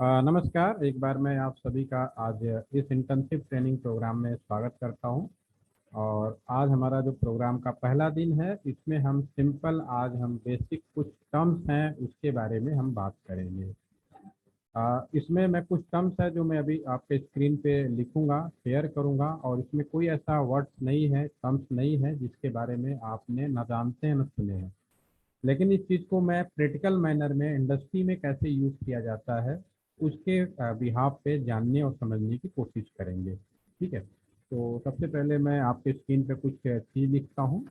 नमस्कार। एक बार मैं आप सभी का आज इस इंटर्नशिप ट्रेनिंग प्रोग्राम में स्वागत करता हूं। और आज हमारा जो प्रोग्राम का पहला दिन है, इसमें हम सिंपल आज हम बेसिक कुछ टर्म्स हैं उसके बारे में हम बात करेंगे। इसमें मैं कुछ टर्म्स है जो मैं अभी आपके स्क्रीन पे लिखूंगा, शेयर करूंगा, और इसमें कोई ऐसा वर्ड्स नहीं है, टर्म्स नहीं है जिसके बारे में आपने न जानते हैं न सुने हैं। लेकिन इस चीज़ को मैं प्रैक्टिकल मैनर में इंडस्ट्री में कैसे यूज़ किया जाता है उसके बिहाफ पे जानने और समझने की कोशिश करेंगे। ठीक है, तो सबसे पहले मैं आपके स्क्रीन पे कुछ चीज़ लिखता हूँ,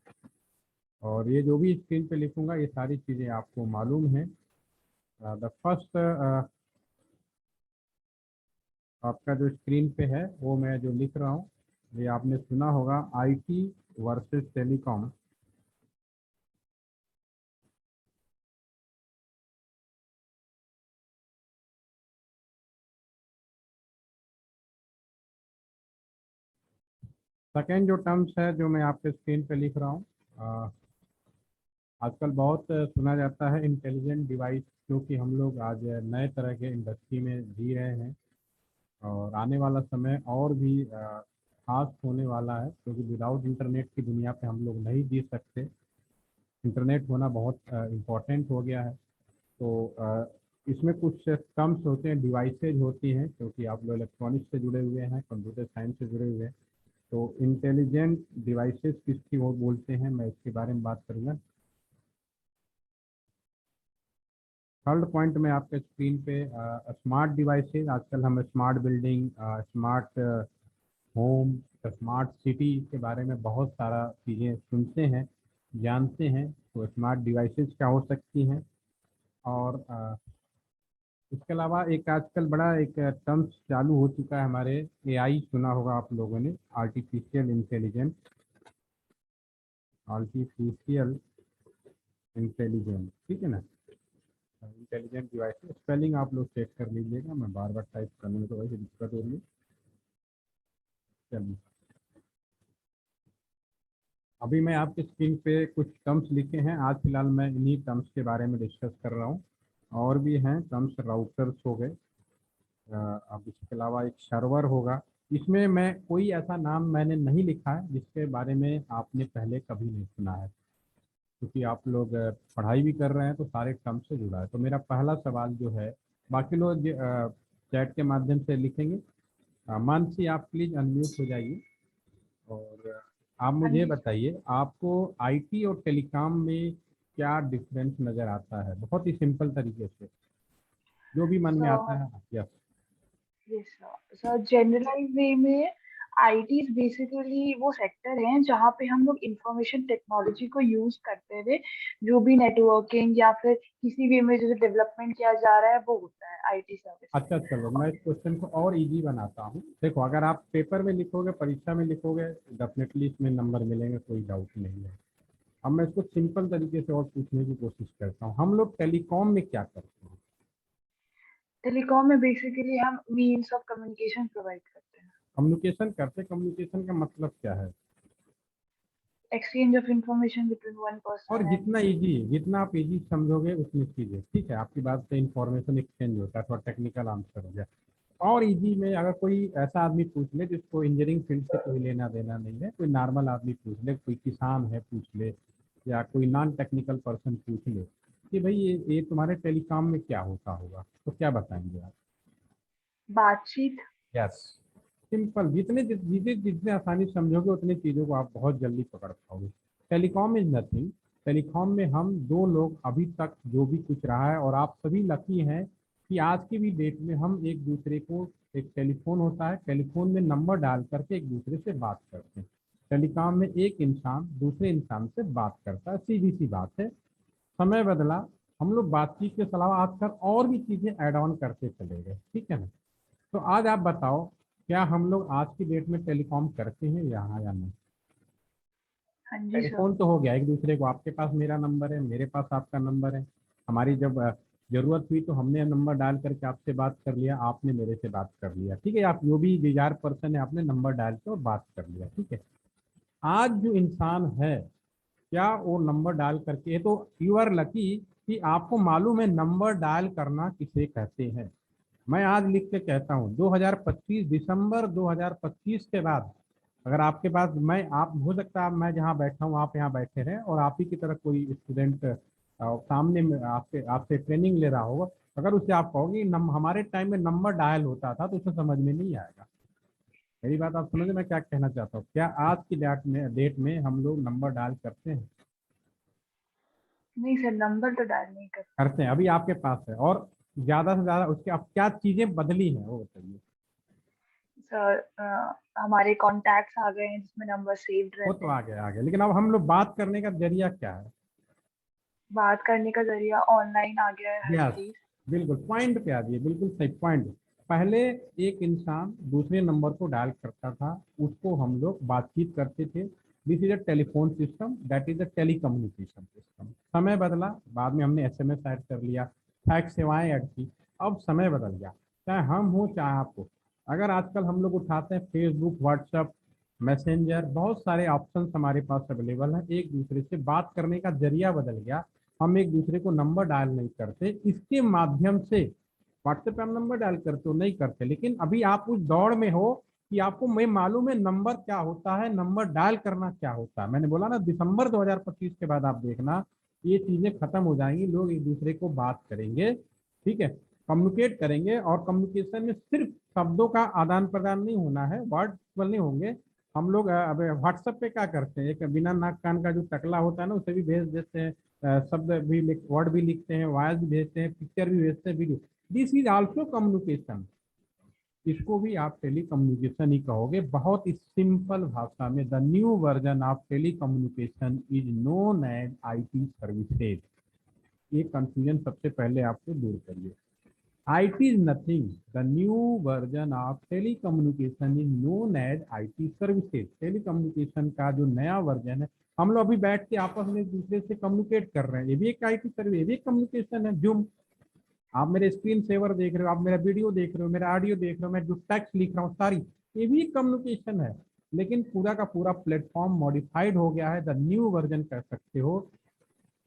और ये जो भी स्क्रीन पे लिखूंगा ये सारी चीज़ें आपको मालूम है। द फर्स्ट आपका जो स्क्रीन पे है वो मैं जो लिख रहा हूँ, ये आपने सुना होगा, आईटी वर्सेस टेलीकॉम। सेकेंड जो टर्म्स है जो मैं आपके स्क्रीन पे लिख रहा हूँ, आजकल बहुत सुना जाता है इंटेलिजेंट डिवाइस, क्योंकि हम लोग आज नए तरह के इंडस्ट्री में जी रहे हैं और आने वाला समय और भी खास होने वाला है, क्योंकि विदाउट इंटरनेट की दुनिया पे हम लोग नहीं जी सकते। इंटरनेट होना बहुत इम्पोर्टेंट हो गया है। तो इसमें कुछ टर्म्स होते हैं, डिवाइसेज होती हैं, क्योंकि आप लोग इलेक्ट्रॉनिक्स से जुड़े हुए हैं, कंप्यूटर साइंस से जुड़े हुए हैं। तो इंटेलिजेंट डिवाइसेज किसकी वो बोलते हैं, मैं इसके बारे में बात करूँगा। थर्ड पॉइंट में आपके स्क्रीन पे स्मार्ट डिवाइसेज। आजकल हम smart building, smart home, smart city के बारे में बहुत सारा चीज़ें सुनते हैं, जानते हैं। तो स्मार्ट डिवाइसेज क्या हो सकती हैं। और इसके अलावा एक आजकल बड़ा एक टर्म्स चालू हो चुका है हमारे, एआई सुना होगा आप लोगों ने, आर्टिफिशियल इंटेलिजेंस। आर्टिफिशियल इंटेलिजेंस, ठीक है ना। इंटेलिजेंट डिवाइस स्पेलिंग आप लोग चेक कर लीजिएगा, मैं बार बार टाइप करने में तो वैसे दिक्कत हो रही है। चलिए, अभी मैं आपकी स्क्रीन पे कुछ टर्म्स लिखे हैं, आज फिलहाल मैं इन्हीं टर्म्स के बारे में डिस्कस कर रहा हूँ। और भी हैं टर्म्स, राउटर्स हो गए। अब इसके अलावा एक सर्वर होगा। इसमें मैं कोई ऐसा नाम मैंने नहीं लिखा है जिसके बारे में आपने पहले कभी नहीं सुना है, क्योंकि आप लोग पढ़ाई भी कर रहे हैं तो सारे टर्म से जुड़ा है। तो मेरा पहला सवाल जो है, बाकी लोग चैट के माध्यम से लिखेंगे। मानसी, आप प्लीज़ अनम्यूट हो जाइए। और आप हाँ मुझे जी सर। बताइए, आपको आईटी और टेलीकॉम में क्या डिफरेंस नज़र आता है, बहुत ही सिंपल तरीके से जो भी मन में आता सर, है। Yes. Yes sir. Sir, generalise way में आईटी बेसिकली वो सेक्टर है जहाँ पे हम लोग इंफॉर्मेशन टेक्नोलॉजी को यूज करते हुए जो भी नेटवर्किंग या फिर किसी भी में जो डेवलपमेंट किया जा रहा है वो होता है आईटी सर्विस में। अच्छा, चलो मैं इस क्वेश्चन को और इजी बनाता हूँ। देखो, अगर आप पेपर में लिखोगे, परीक्षा में लिखोगे, डेफिनेटली इसमें नंबर मिलेंगे, कोई डाउट नहीं है। अब मैं इसको सिंपल तरीके से और पूछने की कोशिश करता हूँ, हम लोग टेलीकॉम में क्या करते हैं। टेलीकॉम में बेसिकली हम मीन्स ऑफ कम्युनिकेशन प्रोवाइड करते हैं। कम्युनिकेशन करते, कम्युनिकेशन का मतलब क्या है। Exchange of information between one और पर्सन एंड। जितना इजी, जितना आप इजी समझोगे उतनी चीज़ें, ठीक है, आपकी बात से इंफॉर्मेशन एक्सचेंज होता है, थोड़ा टेक्निकल आंसर हो गया। और इजी में अगर कोई ऐसा आदमी पूछ ले जिसको इंजीनियरिंग फील्ड से कोई लेना देना नहीं है, कोई नॉर्मल आदमी पूछ ले, कोई किसान है पूछ ले, या कोई नॉन टेक्निकल पर्सन पूछ ले कि भाई ये तुम्हारे टेलीकॉम में क्या होता होगा, तो क्या बताएंगे आप। बातचीत। Yes, simple. जितने जितने जितने आसानी से समझोगे उतनी चीज़ों को आप बहुत जल्दी पकड़ पाओगे। Telecom is nothing. टेलीकॉम में हम दो लोग अभी तक जो भी कुछ रहा है, और आप सभी लकी हैं कि आज की भी डेट में हम एक दूसरे को, एक टेलीफोन होता है, टेलीफोन में नंबर डाल करके एक दूसरे से बात करते हैं। टेलीकॉम में एक इंसान दूसरे इंसान से बात करता है, सीधी सी बात है। समय बदला, हम लोग बातचीत के अलावा आजकल और भी चीज़ें ऐड ऑन करते चले गए, ठीक है ना। तो आज आप बताओ, क्या हम लोग आज की डेट में टेलीकॉम करते हैं यहाँ या नहीं। हाँ जी सर। टेलीफोन तो हो गया एक दूसरे को, आपके पास मेरा नंबर है, मेरे पास आपका नंबर है। हमारी जब जरूरत हुई तो हमने नंबर डाल करके आपसे बात कर लिया, आपने मेरे से बात कर लिया, ठीक है। आप जो भी डिजायर पर्सन है, आपने नंबर डाल के और बात कर लिया, ठीक है। आज जो इंसान है, क्या वो नंबर डाल करके, तो यू आर लकी कि आपको मालूम है नंबर डायल करना किसे कहते हैं। मैं आज लिख के कहता हूँ 2025 दिसंबर 2025 के बाद अगर आपके पास मैं आप हो सकता है मैं जहाँ बैठा हूँ आप यहाँ बैठे रहें और आप ही की तरह कोई स्टूडेंट सामने में आपसे आपसे ट्रेनिंग ले रहा होगा, अगर उससे आप कहोगे हमारे टाइम में नंबर डायल होता था तो उसे समझ में नहीं आएगा। मेरी बात आप समझे मैं क्या कहना चाहता हूँ? क्या आज की डेट में हम लोग नंबर डायल करते हैं? नहीं सर, नंबर तो डायल नहीं कर। करते हैं, अभी आपके पास है और ज्यादा से ज्यादा उसके अब क्या चीजें बदली हैं वो बताइए। सर हमारे कॉन्टैक्ट्स आ गए हैं जिसमें नंबर सेव्ड वो रहते तो हैं। आगे आगे, लेकिन अब हम लोग बात करने का जरिया क्या है? बात करने का जरिया ऑनलाइन आ गया है हर यस, चीज। बिल्कुल पॉइंट पे आ दिए, बिल्कुल सही पॉइंट। पहले एक इंसान दूसरे नंबर को डायल करता था, उसको हम लोग बातचीत करते थे। This is a telephone system, that is a telecommunication system. समय बदला, बाद में हमने एसएमएस ऐड कर लिया, फैक्स सेवाएं ऐड की। अब समय बदल गया, चाहे हम हो चाहे आप हो। अगर आजकल हम लोग उठाते हैं फेसबुक, व्हाट्सएप, मैसेंजर, बहुत सारे ऑप्शन हमारे पास अवेलेबल हैं। एक दूसरे से बात करने का जरिया बदल गया। हम एक दूसरे को नंबर डायल नहीं करते, इसके माध्यम से व्हाट्सएप पे हम नंबर डायल करते हो नहीं करते, लेकिन अभी आप उस दौड़ में हो कि आपको मैं मालूम है नंबर क्या होता है, नंबर डायल करना क्या होता है। मैंने बोला ना दिसंबर 2025 के बाद आप देखना ये चीजें खत्म हो जाएंगी, लोग एक दूसरे को बात करेंगे, ठीक है, कम्युनिकेट करेंगे। और कम्युनिकेशन में सिर्फ शब्दों का आदान प्रदान नहीं होना है, वर्ड नहीं होंगे। हम लोग अब व्हाट्सएप पे क्या करते हैं, एक बिना नाक कान का जो टकला होता है ना उसे भी भेज देते हैं, शब्द भी वर्ड भी लिखते हैं, वॉयस भी भेजते हैं, पिक्चर भी भेजते हैं, video. This is also communication. इसको भी आप टेली कम्युनिकेशन ही कहोगे, बहुत ही सिंपल भाषा में। The new version of telecommunication is known as IT services. ये कंफ्यूजन सबसे पहले आपको दूर करिए। IT is nothing. The new version of telecommunication is known as IT services. Telecommunication का जो नया वर्जन है, हम लोग अभी बैठ के आपस में एक दूसरे से कम्युनिकेट कर रहे हैं, ये भी एक IT सर्विस, ये भी एक कम्युनिकेशन है। जूम, आप मेरे स्क्रीन सेवर देख रहे हो, आप मेरा वीडियो देख रहे हो, मेरा ऑडियो देख रहे हो, मैं जो टेक्स्ट लिख रहा हूँ सारी, ये भी कम्युनिकेशन है। लेकिन पूरा का पूरा प्लेटफॉर्म मॉडिफाइड हो गया है, द न्यू वर्जन कह सकते हो।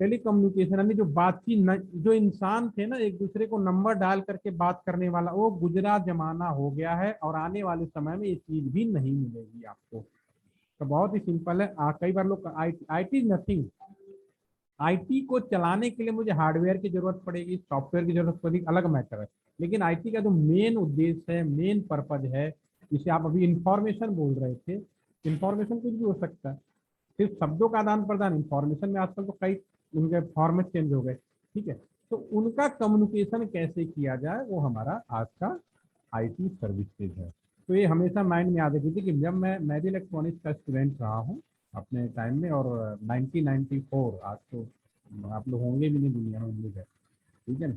टेलीकम्युनिकेशन यानी जो बातचीत जो इंसान थे ना एक दूसरे को नंबर डाल करके बात करने वाला, वो गुजरा जमाना हो गया है और आने वाले समय में ये चीज भी नहीं मिलेगी आपको। तो बहुत ही सिंपल है। कई बार लोग IT नथिंग, आईटी को चलाने के लिए मुझे हार्डवेयर की जरूरत पड़ेगी, सॉफ्टवेयर की जरूरत पड़ेगी, अलग मैटर है। लेकिन आईटी का जो मेन उद्देश्य है, मेन पर्पज है, जिसे आप अभी इंफॉर्मेशन बोल रहे थे, इंफॉर्मेशन कुछ भी हो सकता है, सिर्फ शब्दों का आदान प्रदान। इंफॉर्मेशन में आजकल तो कई उनके फॉर्मेट चेंज हो गए, ठीक है। तो उनका कम्युनिकेशन कैसे किया जाए वो हमारा आज का आईटी सर्विसेज है। तो ये हमेशा माइंड में याद रखिए कि जब मैं भी इलेक्ट्रॉनिक्स का स्टूडेंट रहा हूँ अपने टाइम में, और 1994, आज तो आप लोग होंगे भी नहीं दुनिया में, उम्मीद है, ठीक है ना।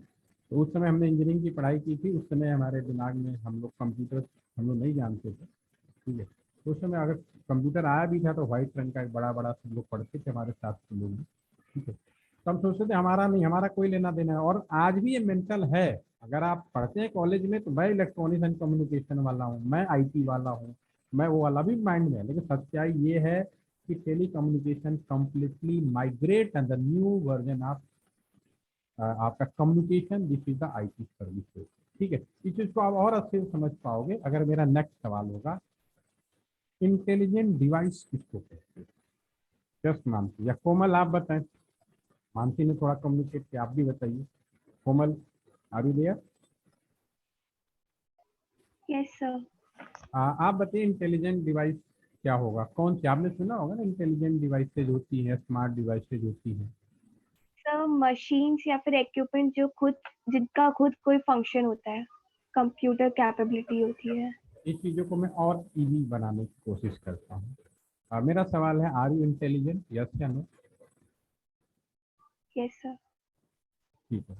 तो उस समय हमने इंजीनियरिंग की पढ़ाई की थी, उस समय हमारे दिमाग में हम लोग कंप्यूटर हम लोग नहीं जानते थे, ठीक है। तो उस समय अगर कंप्यूटर आया भी था तो व्हाइट रंग का एक बड़ा बड़ा सब लोग पढ़ते थे हमारे साथ के लोग, ठीक है। तो हम सोचते थे हमारा नहीं, हमारा कोई लेना देना है। और आज भी ये मेंटल है, अगर आप पढ़ते हैं कॉलेज में तो मैं इलेक्ट्रॉनिक्स एंड कम्युनिकेशन वाला हूँ, मैं आईटी वाला हूँ, मैं वो वाला भी माइंड में है। लेकिन सच्चाई ये है कि telecommunication completely migrate and the new version of आपका communication, this is the IT services, ठीक है। इस चीज को आप और अच्छे से समझ पाओगे अगर मेरा नेक्स्ट सवाल होगा, इंटेलिजेंट डिवाइस किसको कहते हैं? जस्ट मानसी या कोमल आप बताएं। मानसी ने थोड़ा कम्युनिकेट किया, आप भी बताइए। Komal, are you there? Yes sir. आप बताइए इंटेलिजेंट डिवाइस क्या होगा, कौन सी आपने सुना होगा ना, इंटेलिजेंट डिवाइसेज होती है, स्मार्ट डिवाइसेज होती है। सर मशीन्स या फिर इक्विपमेंट जो खुद जिनका खुद कोई फंक्शन होता है, कंप्यूटर कैपेबिलिटी होती है। इस चीज़ों को मैं और इजी बनाने की कोशिश करता हूँ। मेरा सवाल है, आर यू इंटेलिजेंट, यस या नो? Yes sir. ठीक है,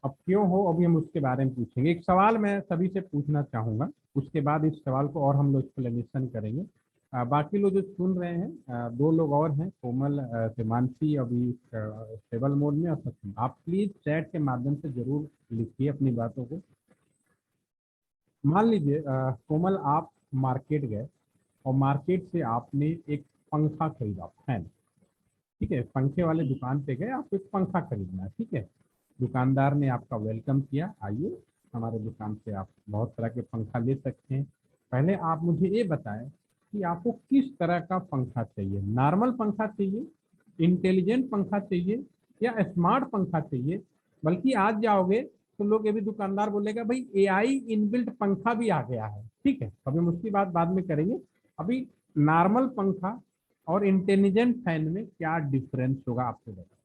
अब क्यों हो अभी हम उसके बारे में पूछेंगे। एक सवाल मैं सभी से पूछना चाहूंगा, उसके बाद इस सवाल को और हम लोग एक्सप्लेनेशन करेंगे। बाकी लोग जो सुन रहे हैं, दो लोग और हैं, कोमल, हिमांशी अभी स्टेबल मोड में, और सचिन। आप प्लीज चैट के माध्यम से जरूर लिखिए अपनी बातों को। मान लीजिए कोमल, आप मार्केट गए और मार्केट से आपने एक पंखा खरीदा, फैन, ठीक है। पंखे वाले दुकान पे गए, आपको एक पंखा खरीदना है, ठीक है। दुकानदार ने आपका वेलकम किया, आइए हमारे दुकान से आप बहुत तरह के पंखा ले सकते हैं। पहले आप मुझे ये बताएं कि आपको किस तरह का पंखा चाहिए। नॉर्मल पंखा चाहिए, इंटेलिजेंट पंखा चाहिए, या स्मार्ट पंखा चाहिए। बल्कि आज जाओगे तो लोग, ये भी दुकानदार बोलेगा भाई एआई इनबिल्ट पंखा भी आ गया है। ठीक है, अभी हम उसकी बात बाद में करेंगे। अभी नॉर्मल पंखा और इंटेलिजेंट फैन में क्या डिफरेंस होगा आपको बताओ।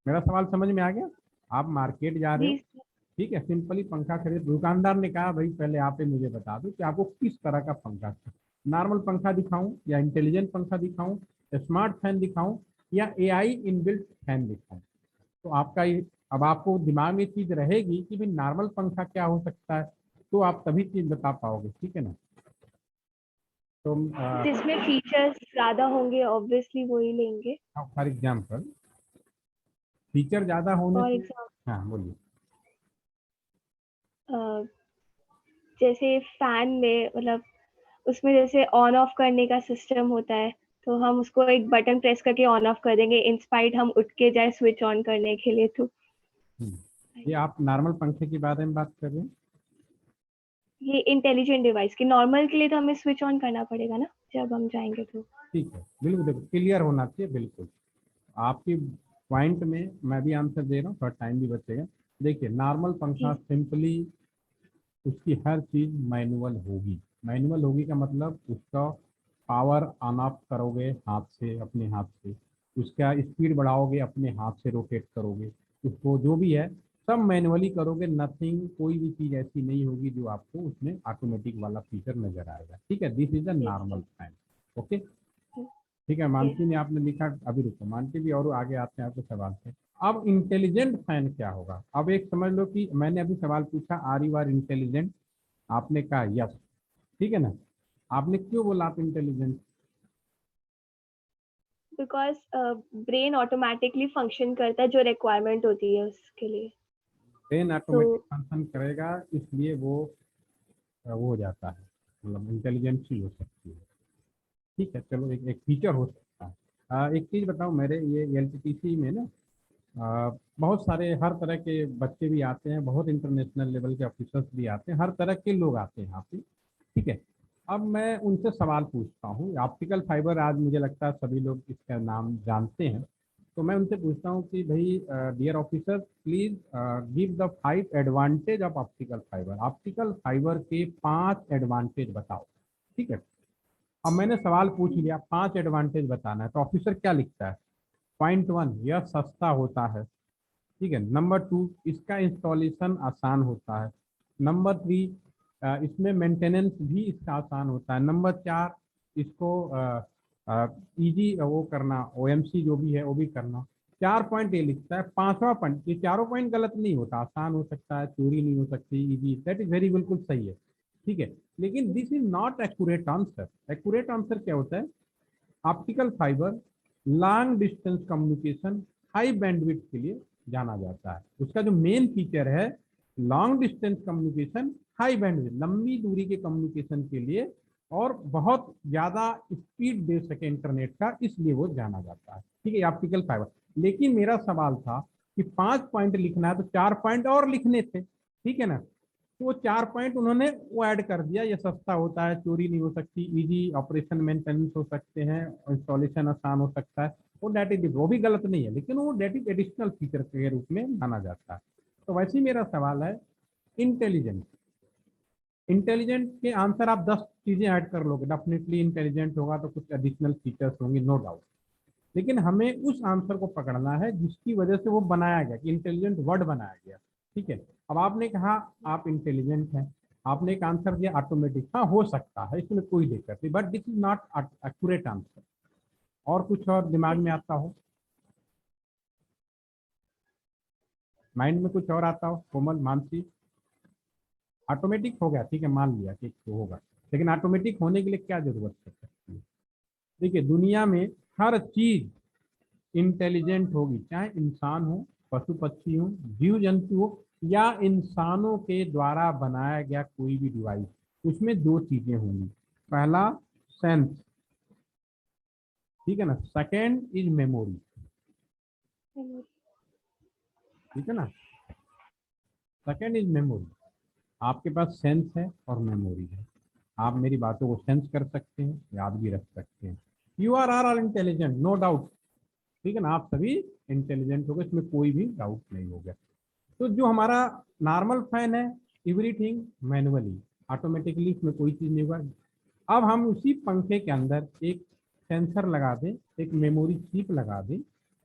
मेरा सवाल समझ में आ गया? आप मार्केट जा रहे हो, जी सर। ठीक है, सिंपली पंखा खरीद, दुकानदार ने कहा भाई पहले आप ही मुझे बता दो कि आपको किस तरह का पंखा चाहिए। नॉर्मल पंखा दिखाऊं या इंटेलिजेंट पंखा दिखाऊं, स्मार्ट फैन दिखाऊं या एआई इनबिल्ट फैन दिखाऊं? तो आपका ये, अब आपको दिमाग में चीज रहेगी कि भाई नॉर्मल पंखा क्या हो सकता है, तो आप तभी चीज बता पाओगे। ठीक है ना? तो जिसमें फीचर्स ज्यादा होंगे ऑब्वियसली वही लेंगे। फॉर एग्जाम्पल फीचर ज्यादा होने फॉर से, एग्जाम्पल हाँ बोलिए। जैसे फैन में मतलब उसमें जैसे ऑन ऑफ करने का सिस्टम होता है, तो हम उसको एक बटन प्रेस करके ऑन ऑफ कर देंगे इंस्पाइट हम उठ के जाए स्विच ऑन करने के लिए। तो ये आप नॉर्मल पंखे के बारे में बात कर रहे हैं? ये इंटेलिजेंट डिवाइस की नॉर्मल के लिए तो हमें स्विच ऑन करना पड़ेगा ना जब हम जाएंगे तो। ठीक है, बिल्कुल, देखो क्लियर होना चाहिए बिल्कुल। आपकी पॉइंट में मैं भी आंसर दे रहा हूँ, थोड़ा टाइम भी बचेगा। देखिए नॉर्मल पंखा जी सिंपली उसकी हर चीज मैनुअल होगी। मैनुअल होगी का मतलब उसका पावर ऑन ऑफ करोगे हाथ से, अपने हाथ से, उसका स्पीड बढ़ाओगे अपने हाथ से, रोटेट करोगे उसको, जो भी है सब मैनुअली करोगे। नथिंग, कोई भी चीज ऐसी नहीं होगी जो आपको उसमें ऑटोमेटिक वाला फीचर नजर आएगा। ठीक है, this is a yes normal fan. Okay, ठीक है। यस। मानसी ने आपने लिखा, अभी रुको मानसी भी, और आगे आते हैं आपके सवाल पे। अब इंटेलिजेंट फैन क्या होगा? अब एक समझ लो कि मैंने अभी सवाल पूछा आर यू आर इंटेलिजेंट, आपने कहा यस, ठीक है ना? आपने क्यों बोला आप intelligent? Because brain automatically function करता है जो रिक्वायरमेंट होती है उसके लिए। ब्रेन तो ऑटोमेटिक फंक्शन करेगा, इसलिए वो हो जाता है, मतलब इंटेलिजेंसी हो सकती है। ठीक है, चलो एक एक फीचर हो सकता है। एक चीज बताओ, मेरे ये एलटीटीसी में ना बहुत सारे हर तरह के बच्चे भी आते हैं, बहुत इंटरनेशनल लेवल के ऑफिसर्स भी आते हैं, हर तरह के लोग आते हैं यहाँ पे। ठीक है, अब मैं उनसे सवाल पूछता हूँ। ऑप्टिकल फाइबर आज मुझे लगता है सभी लोग इसका नाम जानते हैं। तो मैं उनसे पूछता हूँ कि भाई dear officer please give the 5 advantage of optical fibre. Optical fibre के 5 एडवांटेज बताओ। ठीक है, अब मैंने सवाल पूछ लिया, 5 एडवांटेज बताना है, तो ऑफिसर क्या लिखता है? पॉइंट 1, यह सस्ता होता है। ठीक है, नंबर 2, इसका इंस्टॉलेशन आसान होता है। नंबर 3, इसमें मेंटेनेंस भी इसका आसान होता है। नंबर 4, इसको इजी वो करना, ओएमसी जो भी है वो भी करना। 4 पॉइंट ये लिखता है। 5वां पॉइंट, ये चारों पॉइंट गलत नहीं होता, आसान हो सकता है, चोरी नहीं हो सकती, इजी, दैट इज वेरी, बिल्कुल सही है। ठीक है, लेकिन this is not accurate answer. Accurate answer क्या होता है? Optical fibre long distance communication, high bandwidth के लिए जाना जाता है। उसका जो मेन फीचर है long distance communication, high bandwidth, लंबी दूरी के कम्युनिकेशन के लिए, और बहुत ज्यादा स्पीड दे सके इंटरनेट का, इसलिए वो जाना जाता है। ठीक है, ऑप्टिकल फाइबर। लेकिन मेरा सवाल था कि 5 पॉइंट लिखना है तो 4 पॉइंट और लिखने थे। ठीक है ना? तो वो 4 पॉइंट उन्होंने वो ऐड कर दिया, ये सस्ता होता है, चोरी नहीं हो सकती, इजी ऑपरेशन मेंटेनेंस हो सकते हैं, इंस्टॉलेशन आसान हो सकता है। वो डेट इज, वो भी गलत नहीं है, लेकिन वो डेट इज एडिशनल फीचर के रूप में माना जाता है। तो वैसे ही मेरा सवाल है इंटेलिजेंट। इंटेलिजेंट के आंसर आप 10 चीजें ऐड कर लोगे, डेफिनेटली इंटेलिजेंट होगा तो कुछ एडिशनल फीचर्स होंगे, नो डाउट। लेकिन हमें उस आंसर को पकड़ना है जिसकी वजह से वो बनाया गया, कि इंटेलिजेंट वर्ड बनाया गया। ठीक है, अब आपने कहा आप इंटेलिजेंट हैं, आपने एक आंसर दिया ऑटोमेटिक, हाँ हो सकता है, इसमें कोई दिक्कत नहीं, but this is not accurate answer. और कुछ और दिमाग में आता हो, माइंड में कुछ और आता हो, कोमल, मानसी? ऑटोमेटिक हो गया, ठीक है, मान लिया कि तो होगा, लेकिन ऑटोमेटिक होने के लिए क्या जरूरत है सकती है? देखिए दुनिया में हर चीज इंटेलिजेंट होगी, चाहे इंसान हो, पशु पक्षी हो, जीव जंतु हो, या इंसानों के द्वारा बनाया गया कोई भी डिवाइस, उसमें 2 चीजें होंगी। पहला सेंस, ठीक है ना, सेकेंड इज मेमोरी। ठीक है ना? Second is memory. आपके पास सेंस है और मेमोरी है, आप मेरी बातों को सेंस कर सकते हैं, याद भी रख सकते हैं। You are are intelligent, no doubt, ठीक है ना, आप सभी इंटेलिजेंट हो गए, इसमें कोई भी डाउट नहीं हो गया। तो जो हमारा नॉर्मल फैन है, एवरीथिंग मैनुअली, ऑटोमेटिकली, इसमें कोई चीज़ नहीं हुआ। अब हम उसी पंखे के अंदर एक सेंसर लगा दें, एक मेमोरी चिप लगा दें,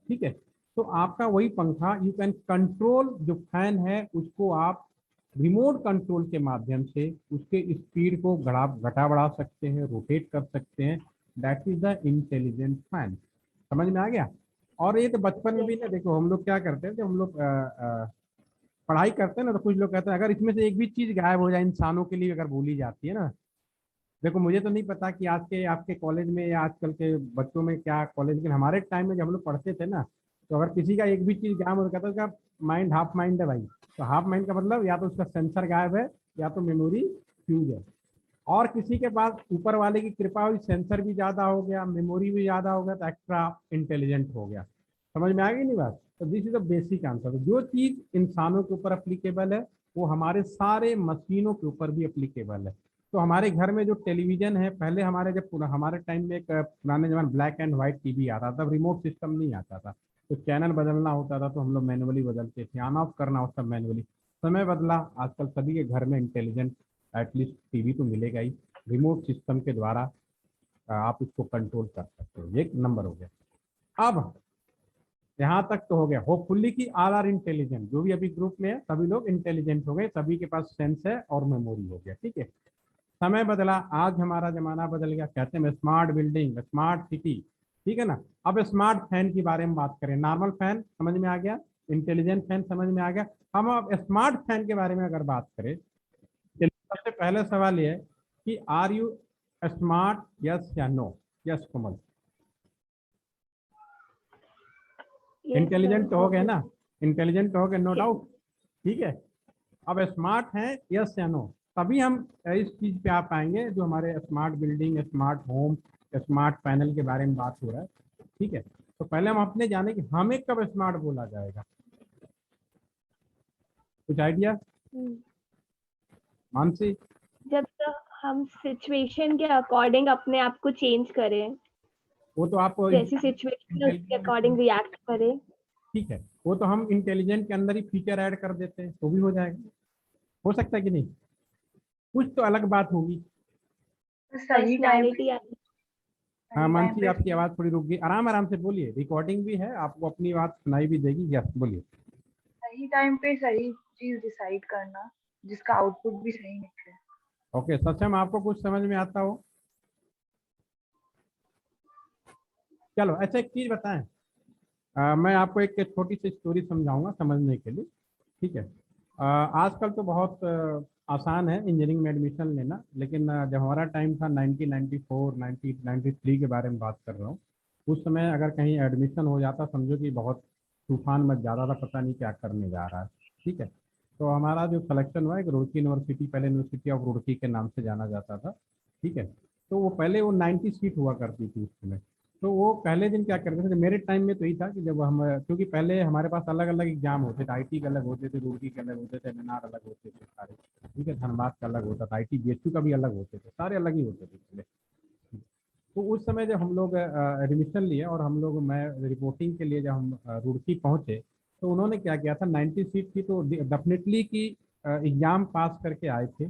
ठीक है, तो आपका वही पंखा, यू कैन कंट्रोल, जो फैन है उसको आप रिमोट कंट्रोल के माध्यम से उसके स्पीड को घटा बढ़ा सकते हैं, रोटेट कर सकते हैं। That is the intelligent fan. समझ में आ गया? और ये तो बचपन में भी ना, देखो हम लोग क्या करते हैं, जब हम लोग पढ़ाई करते हैं ना, तो कुछ लोग कहते हैं अगर इसमें से एक भी चीज गायब हो जाए इंसानों के लिए अगर बोली जाती है ना, देखो मुझे तो नहीं पता कि आज के आपके कॉलेज में या आजकल के बच्चों में क्या कॉलेज, लेकिन हमारे टाइम में जब हम लोग पढ़ते थे ना, तो अगर किसी का एक भी चीज गायब हो कहता उसका माइंड हाफ माइंड है भाई। तो हाफ माइंड का मतलब या तो उसका सेंसर गायब है या तो मेमोरी फ्यूज है। और किसी के पास ऊपर वाले की कृपा हुई, सेंसर भी ज्यादा हो गया, मेमोरी भी ज्यादा हो गया, तो एक्स्ट्रा इंटेलिजेंट हो गया। समझ में आ गई नहीं बात? तो this is the basic answer. जो चीज इंसानों के ऊपर अप्लीकेबल है वो हमारे सारे मशीनों के ऊपर भी अप्लीकेबल है। तो हमारे घर में जो टेलीविजन है, पहले हमारे जब हमारे टाइम में एक पुराने जमाने ब्लैक एंड व्हाइट टीवी आता था, तब रिमोट सिस्टम नहीं आता था, तो चैनल बदलना होता था, तो हम लोग मैनुअली बदलते थे, ऑन ऑफ करना होता मैनुअली। समय बदला, आजकल सभी के घर में इंटेलिजेंट एटलीस्ट टीवी तो मिलेगा ही, रिमोट सिस्टम के द्वारा आप उसको कंट्रोल कर सकते हो। एक नंबर हो गया। अब यहाँ तक तो हो गया, होपफुली कि ऑल आर इंटेलिजेंट, जो भी अभी ग्रुप में है सभी लोग इंटेलिजेंट हो गए, सभी के पास सेंस है और मेमोरी हो गया, ठीक है। समय बदला, आज हमारा जमाना बदल गया, कहते हैं स्मार्ट बिल्डिंग, स्मार्ट सिटी, ठीक है ना। अब स्मार्ट फैन के बारे में बात करें, नॉर्मल फैन समझ में आ गया, इंटेलिजेंट फैन समझ में आ गया, हम अब स्मार्ट फैन के बारे में अगर बात करें, सबसे पहले सवाल ये है कि आर यू स्मार्ट, यस या नो? यस कोमल, इंटेलिजेंट तो हो गए ना, इंटेलिजेंट हो गए नो डाउट, ठीक है। अब स्मार्ट है, यस या नो, तभी हम इस चीज पे आ पाएंगे जो हमारे smart building, smart home, smart panel के बारे में बात हो रहा है, ठीक है। तो पहले हम अपने जाने कि हमें कब स्मार्ट बोला जाएगा, कुछ आइडिया मानसी? जब तक हम सिचुएशन के अकॉर्डिंग अपने आप को चेंज करें, वो तो आप जैसी सिचुएशन उसके अकॉर्डिंग रिएक्ट करें। ठीक है, वो तो हम इंटेलिजेंट के अंदर ही फीचर ऐड कर देते हैं तो भी हो जाएगा, हो सकता है कि नहीं? कुछ तो अलग बात होगी। सही टाइम पर्सनालिटी। हाँ सही टाइम मानसी, पे आपकी आवाज थोड़ी रुक गई, आराम आराम से बोलिए, रिकॉर्डिंग भी है, आपको अपनी बात सुनाई भी देगी, यस बोलिए। सही टाइम पे सही चीज डिसाइड करना जिसका आउटपुट भी सही निकले। ओके, सक्षम आपको कुछ समझ में आता हो? चलो अच्छा एक चीज बताएं, मैं आपको एक छोटी सी स्टोरी समझाऊंगा समझने के लिए, ठीक है। आजकल तो बहुत आसान है इंजीनियरिंग में एडमिशन लेना, लेकिन जब हमारा टाइम था 1994 1993 के बारे में बात कर रहा हूँ, उस समय अगर कहीं एडमिशन हो जाता समझो कि बहुत तूफान मच जाता था, पता नहीं क्या करने जा रहा है, ठीक है। तो हमारा जो सिलेक्शन हुआ एक रुड़की यूनिवर्सिटी, पहले यूनिवर्सिटी ऑफ रुड़की के नाम से जाना जाता था, ठीक है। तो वो पहले वो 90 सीट हुआ करती थी उस समय। तो वो पहले दिन क्या करते थे, मेरे टाइम में तो यही था कि जब हम, क्योंकि पहले हमारे पास अलग अलग एग्जाम होते थे, आईटी के अलग होते थे, रुड़की के अलग होते थे, एमएनआर अलग होते थे सारे, ठीक है, धनबाद का अलग होता था, आईटी बीएचयू का भी अलग होते थे, सारे अलग ही होते थे पहले। तो उस समय जब हम लोग एडमिशन लिए और हम लोग, मैं रिपोर्टिंग के लिए जब हम रुड़की पहुंचे, तो उन्होंने क्या किया था, 90 सीट थी तो डेफिनेटली कि एग्जाम पास करके आए थे,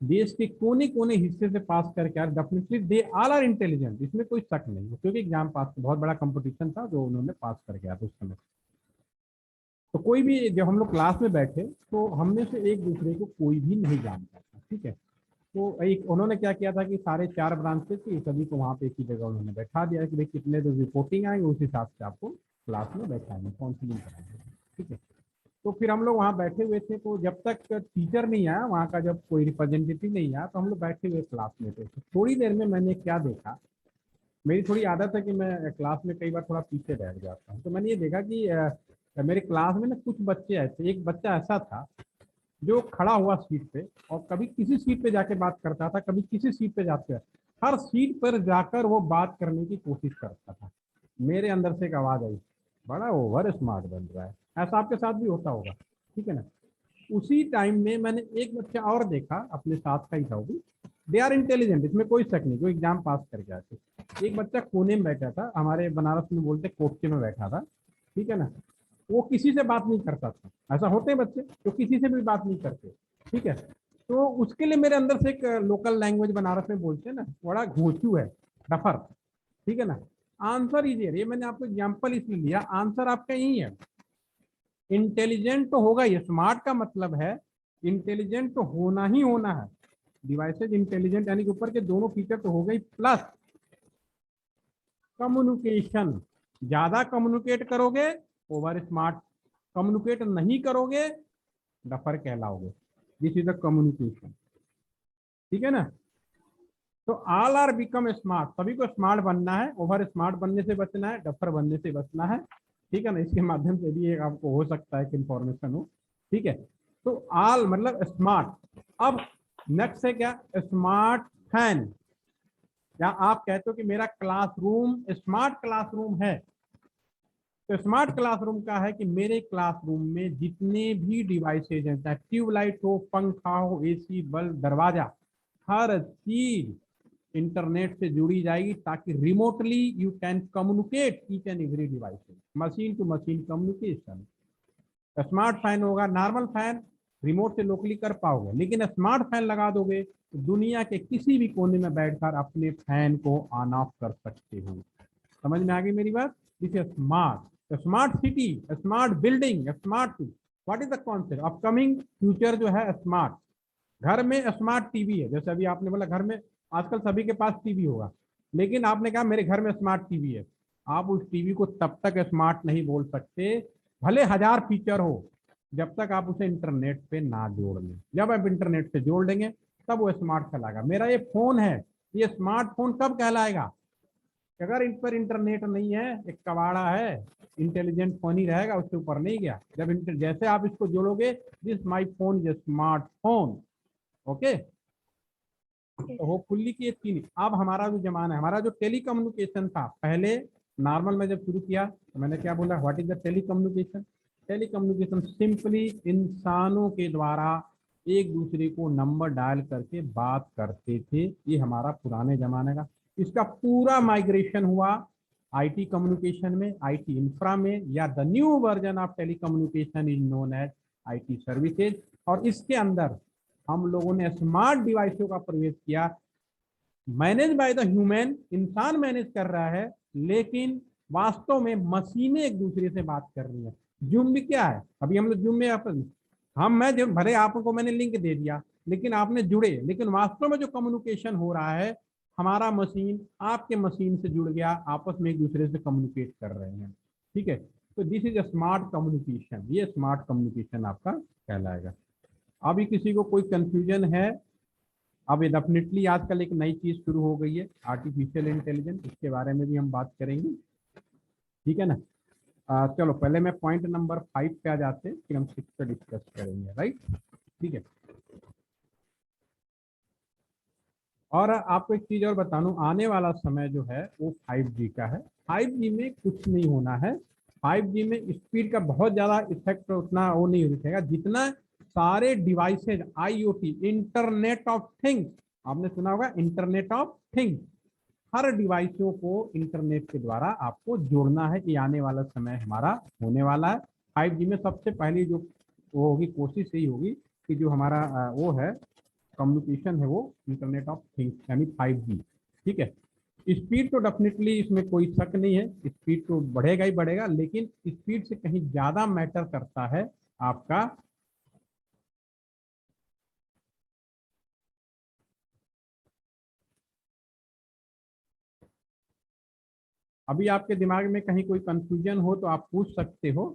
देश के कोने कोने हिस्से से पास करके आए, definitely they all are intelligent, इसमें कोई शक नहीं है, क्योंकि एग्जाम पास बहुत बड़ा कंपटीशन था जो उन्होंने पास करके आया था उस समय। तो कोई भी, जब हम लोग क्लास में बैठे तो हम में से एक दूसरे को कोई भी नहीं जानता था, ठीक है। तो एक उन्होंने क्या किया था कि सारे 4 ब्रांचेस थी, सभी को वहाँ पे एक ही जगह उन्होंने बैठा दिया कि भाई कितने जो रिपोर्टिंग आएंगे उस हिसाब से आपको क्लास में बैठाएंगे, काउंसलिंग कराएंगे, ठीक है। तो फिर हम लोग वहाँ बैठे हुए थे, तो जब तक टीचर नहीं आया वहाँ का, जब कोई रिप्रेजेंटेटिव नहीं आया, तो हम लोग बैठे हुए क्लास में थे। तो थोड़ी देर में मैंने क्या देखा, मेरी थोड़ी आदत है कि मैं क्लास में कई बार थोड़ा पीछे बैठ जाता हूँ, तो मैंने ये देखा कि मेरे क्लास में ना कुछ बच्चे ऐसे, एक बच्चा ऐसा था जो खड़ा हुआ सीट पे, और कभी किसी सीट पे जाके बात करता था, कभी किसी सीट पे जाते, हर सीट पर जाकर वो बात करने की कोशिश करता था। मेरे अंदर से एक आवाज आई, बड़ा ओवर स्मार्ट बन रहा है। ऐसा आपके साथ भी होता होगा, ठीक है ना। उसी टाइम में मैंने एक बच्चा और देखा, अपने साथ का ही था वो भी, दे आर इंटेलिजेंट, इसमें कोई शक नहीं, कोई एग्जाम पास करके आते। एक बच्चा कोने में बैठा था, हमारे बनारस में बोलते कोपचे में बैठा था, ठीक है ना, वो किसी से बात नहीं करता था। ऐसा होते हैं बच्चे जो किसी से भी बात नहीं करते, ठीक है। तो उसके लिए मेरे अंदर से एक लोकल लैंग्वेज बनारस में बोलते हैं ना, बड़ा घोंचू है, डफर, ठीक है ना। आंसर इजियर, ये मैंने आपको एग्जाम्पल इसलिए लिया, आंसर आपका यही है। इंटेलिजेंट तो होगा ही, स्मार्ट का मतलब है इंटेलिजेंट तो होना ही होना है। डिवाइसेज इंटेलिजेंट यानी कि ऊपर के दोनों फीचर तो हो गई, प्लस कम्युनिकेशन, ज्यादा कम्युनिकेट करोगे ओवर स्मार्ट, कम्युनिकेट नहीं करोगे डफर कहलाओगे। दिस इज द कम्युनिकेशन, ठीक है ना। तो ऑल आर बिकम स्मार्ट, सभी को स्मार्ट बनना है, ओवर स्मार्ट बनने से बचना है, डफर बनने से बचना है, ठीक है ना। इसके माध्यम से भी एक आपको हो सकता है कि इंफॉर्मेशन हो, ठीक है। तो ऑल मतलब स्मार्ट। अब नेक्स्ट है क्या, स्मार्ट फैन, या आप कहते हो कि मेरा क्लासरूम स्मार्ट क्लासरूम है। तो स्मार्ट क्लासरूम का है कि मेरे क्लासरूम में जितने भी डिवाइसेज हैं, चाहे ट्यूबलाइट हो, पंखा हो, एसी, बल्ब, दरवाजा, हर चीज इंटरनेट से जुड़ी जाएगी, ताकि remotely you can communicate each and every device, machine to machine communication. Smart fan होगा, नॉर्मल फैन रिमोट से लोकली कर पाओगे, लेकिन स्मार्ट फैन लगा दोगे तो दुनिया के किसी भी कोने में बैठकर अपने फैन को ऑन ऑफ कर सकते हो। समझ में आ गई मेरी बात। This is smart, smart city, smart building, smart, what is the concept upcoming future जो है स्मार्ट। घर में स्मार्ट टीवी है, जैसे अभी आपने बोला घर में आजकल सभी के पास टीवी होगा, लेकिन आपने कहा मेरे घर में स्मार्ट टीवी है, आप उस टीवी को तब तक स्मार्ट नहीं बोल सकते, भले 1000 फीचर हो, जब तक आप उसे इंटरनेट पे ना जोड़ लें। जब आप इंटरनेट पे जोड़ लेंगे तब वो स्मार्ट कहलाएगा। मेरा ये फोन है, ये स्मार्टफोन कब कहलाएगा, अगर इन पर इंटरनेट नहीं है, एक कबाड़ा है, इंटेलिजेंट फोन ही रहेगा, उसके ऊपर नहीं गया। जब जैसे आप इसको जोड़ोगे, this my phone is smartphone, okay. तो होपफुली कि ये तीन, अब हमारा जो जमाना है, हमारा जो टेलीकम्युनिकेशन था पहले, नॉर्मल में जब शुरू किया तो मैंने क्या बोला, what is the telecommunication. Telecommunication simply इंसानों के द्वारा एक दूसरे को नंबर डायल करके बात करते थे, ये हमारा पुराने जमाने का। इसका पूरा माइग्रेशन हुआ आईटी कम्युनिकेशन में, आईटी इंफ्रा में, या the new version of telecommunication is known as IT services. और इसके अंदर हम लोगों ने स्मार्ट डिवाइसों का प्रवेश किया, मैनेज बाय द ह्यूमन, इंसान मैनेज कर रहा है, लेकिन वास्तव में मशीनें एक दूसरे से बात कर रही है। जूम भी क्या है, अभी हम लोग जूम में मैं जो भले आपको मैंने लिंक दे दिया, लेकिन आपने जुड़े, लेकिन वास्तव में जो कम्युनिकेशन हो रहा है, हमारा मशीन आपके मशीन से जुड़ गया, आपस में एक दूसरे से कम्युनिकेट कर रहे हैं, ठीक है। तो this is a smart communication, ये स्मार्ट कम्युनिकेशन आपका कहलाएगा। अभी किसी को कोई कंफ्यूजन है, अब डेफिनेटली आजकल एक नई चीज शुरू हो गई है आर्टिफिशियल इंटेलिजेंस, इसके बारे में भी हम बात करेंगे, ठीक है ना। चलो पहले मैं पॉइंट नंबर 5 पे आ जाते हैं, फिर हम 6 पे डिस्कस करेंगे, राइट, ठीक है। और आपको एक चीज और बता दूं, आने वाला समय जो है वो 5G का है। 5G में कुछ नहीं होना है, 5G में स्पीड का बहुत ज्यादा इफेक्ट उतना वो नहीं दिखेगा, जितना सारे devices IoT, internet of things, आपने सुना होगा इंटरनेट ऑफ थिंग्स, हर डिवाइसों को इंटरनेट के द्वारा आपको जोड़ना है, ये आने वाला समय हमारा होने वाला है। 5G में सबसे पहली जो वो होगी, कोशिश यही होगी कि जो हमारा वो है कम्युनिकेशन है, वो इंटरनेट ऑफ थिंग्स यानी 5G, ठीक है। स्पीड तो डेफिनेटली इसमें कोई शक नहीं है, स्पीड तो बढ़ेगा ही बढ़ेगा, लेकिन स्पीड से कहीं ज्यादा मैटर करता है आपका अभी आपके दिमाग में कहीं कोई कंफ्यूजन हो तो आप पूछ सकते हो,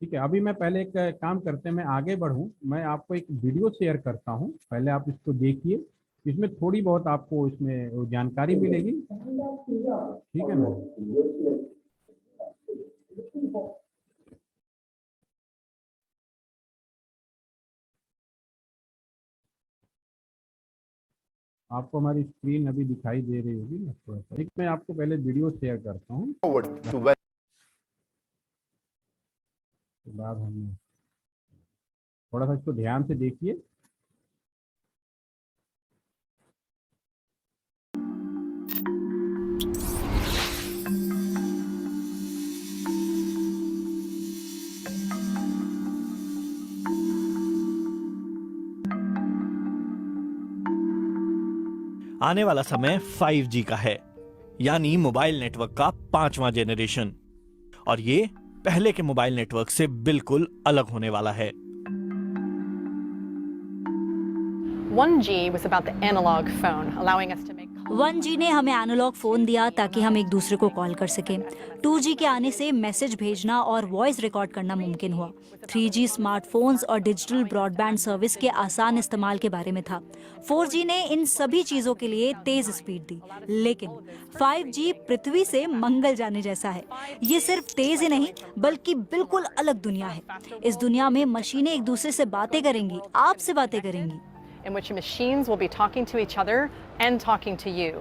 ठीक है। अभी मैं पहले एक काम करते हैं, मैं आगे बढ़ूं, मैं आपको एक वीडियो शेयर करता हूं, पहले आप इसको देखिए, इसमें थोड़ी बहुत आपको इसमें वो जानकारी मिलेगी, ठीक है ना। आपको हमारी स्क्रीन अभी दिखाई दे रही होगी ना, थोड़ा सा मैं आपको पहले वीडियो शेयर करता हूँ, बाद हमने थोड़ा सा इसको ध्यान से देखिए। आने वाला समय 5G का है, यानी मोबाइल नेटवर्क का 5वां जेनरेशन, और ये पहले के मोबाइल नेटवर्क से बिल्कुल अलग होने वाला है। 1G was about the analog phone, allowing us to make 1G ने हमें एनालॉग फोन दिया ताकि हम एक दूसरे को कॉल कर सकें। 2G के आने से मैसेज भेजना और वॉइस रिकॉर्ड करना मुमकिन हुआ। 3G स्मार्टफोन्स और डिजिटल ब्रॉडबैंड सर्विस के आसान इस्तेमाल के बारे में था। 4G ने इन सभी चीजों के लिए तेज स्पीड दी, लेकिन 5G पृथ्वी से मंगल जाने जैसा है। ये सिर्फ तेज ही नहीं बल्कि बिल्कुल अलग दुनिया है। इस दुनिया में मशीनें एक दूसरे से बातें करेंगी, आपसे बातें करेंगी, in which machines will be talking to each other and talking to you.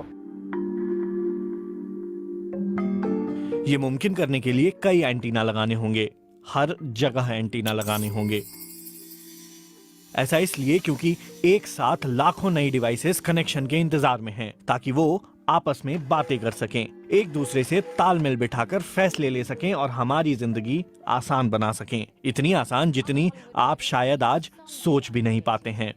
ये मुमकिन करने के लिए कई एंटीना लगाने होंगे, हर जगह एंटीना लगाने होंगे। ऐसा इसलिए क्योंकि एक साथ लाखों नई डिवाइसेस कनेक्शन के इंतजार में हैं, ताकि वो आपस में बातें कर सकें, एक दूसरे से तालमेल बिठाकर फैसले ले सकें और हमारी जिंदगी आसान बना सकें। इतनी आसान जितनी आप शायद आज सोच भी नहीं पाते हैं।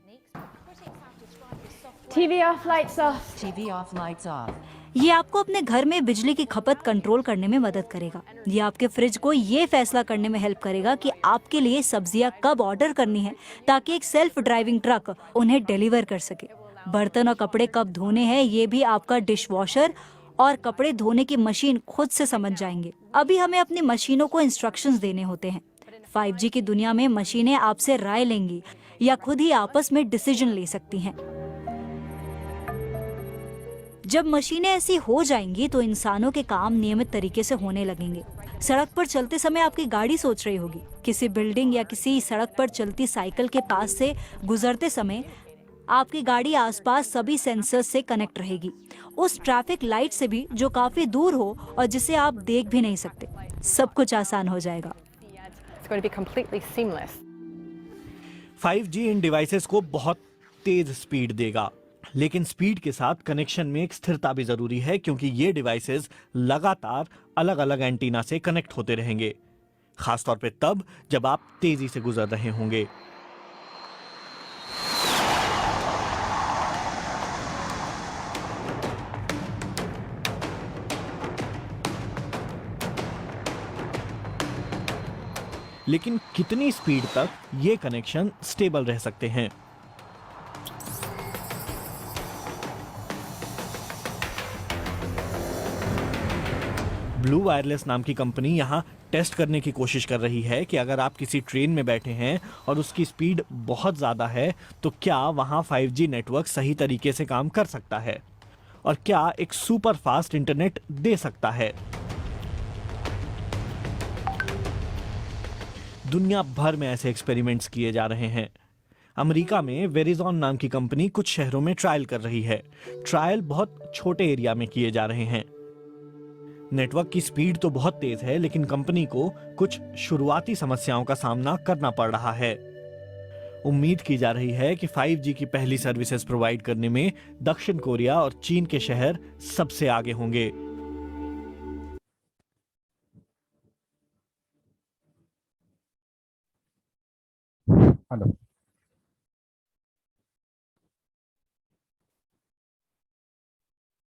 TV off, lights off. TV off, lights off. ये आपको अपने घर में बिजली की खपत कंट्रोल करने में मदद करेगा। ये आपके फ्रिज को ये फैसला करने में हेल्प करेगा कि आपके लिए सब्जियां कब ऑर्डर करनी है, ताकि एक सेल्फ ड्राइविंग ट्रक उन्हें डिलीवर कर सके। बर्तन और कपड़े कब धोने हैं ये भी आपका डिश वॉशर और कपड़े धोने की मशीन खुद से समझ जाएंगे। अभी हमें अपनी मशीनों को इंस्ट्रक्शंस देने होते हैं। 5G की दुनिया में मशीनें आपसे राय लेंगी या खुद ही आपस में डिसीजन ले सकती हैं। जब मशीनें ऐसी हो जाएंगी तो इंसानों के काम नियमित तरीके से होने लगेंगे। सड़क पर चलते समय आपकी गाड़ी सोच रही होगी, किसी बिल्डिंग या किसी सड़क पर चलती साइकिल के पास से गुजरते समय आपकी गाड़ी आसपास सभी सेंसर्स से कनेक्ट रहेगी, उस ट्रैफिक लाइट से भी जो काफी दूर हो और जिसे आप देख भी नहीं सकते। सब कुछ आसान हो जाएगा। It's going to be completely seamless. 5G in devices को बहुत तेज स्पीड देगा, लेकिन स्पीड के साथ कनेक्शन में एक स्थिरता भी जरूरी है, क्योंकि ये डिवाइसेस लगातार अलग अलग एंटीना से कनेक्ट होते रहेंगे, खासतौर पे तब जब आप तेजी से गुजर रहे होंगे। लेकिन कितनी स्पीड तक ये कनेक्शन स्टेबल रह सकते हैं? ब्लू वायरलेस नाम की कंपनी यहाँ टेस्ट करने की कोशिश कर रही है कि अगर आप किसी ट्रेन में बैठे हैं और उसकी स्पीड बहुत ज़्यादा है तो क्या वहाँ 5G नेटवर्क सही तरीके से काम कर सकता है और क्या एक सुपर फास्ट इंटरनेट दे सकता है। दुनिया भर में ऐसे एक्सपेरिमेंट्स किए जा रहे हैं। अमेरिका में वेरिजॉन नाम की कंपनी कुछ शहरों में ट्रायल कर रही है। ट्रायल बहुत छोटे एरिया में किए जा रहे हैं। नेटवर्क की स्पीड तो बहुत तेज है, लेकिन कंपनी को कुछ शुरुआती समस्याओं का सामना करना पड़ रहा है। उम्मीद की जा रही है कि 5G की पहली सर्विसेज प्रोवाइड करने में दक्षिण कोरिया और चीन के शहर सबसे आगे होंगे। Hello,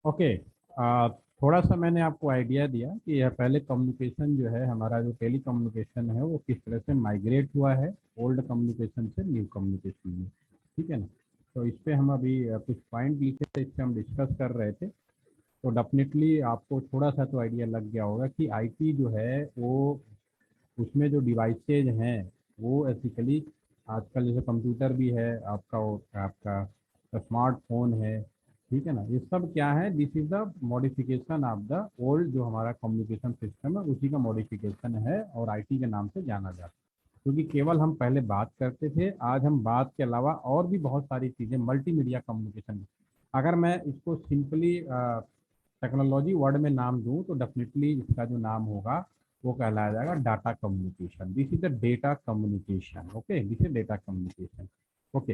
okay. थोड़ा सा मैंने आपको आइडिया दिया कि यह पहले कम्युनिकेशन जो है, हमारा जो टेली कम्युनिकेशन है, वो किस तरह से माइग्रेट हुआ है ओल्ड कम्युनिकेशन से न्यू कम्युनिकेशन में। ठीक है ना। तो इस पर हम अभी कुछ पॉइंट लिखे थे, इस पर हम डिस्कस कर रहे थे। तो डेफिनेटली आपको थोड़ा सा तो आइडिया लग गया होगा कि आईटी जो है वो, उसमें जो डिवाइसेज हैं वो बेसिकली आजकल जैसे कंप्यूटर भी है आपका, आपका स्मार्टफोन है, ठीक है ना। ये सब क्या है, this is the modification of the old जो हमारा कम्युनिकेशन सिस्टम है, उसी का मॉडिफिकेशन है और आईटी के नाम से जाना जाता है। क्योंकि केवल हम पहले बात करते थे, आज हम बात के अलावा और भी बहुत सारी चीज़ें, मल्टीमीडिया कम्युनिकेशन। अगर मैं इसको सिंपली टेक्नोलॉजी वर्ड में नाम दूं तो डेफिनेटली इसका जो नाम होगा वो कहलाया जाएगा data communication. This is the data communication. Okay, this is data communication. Okay,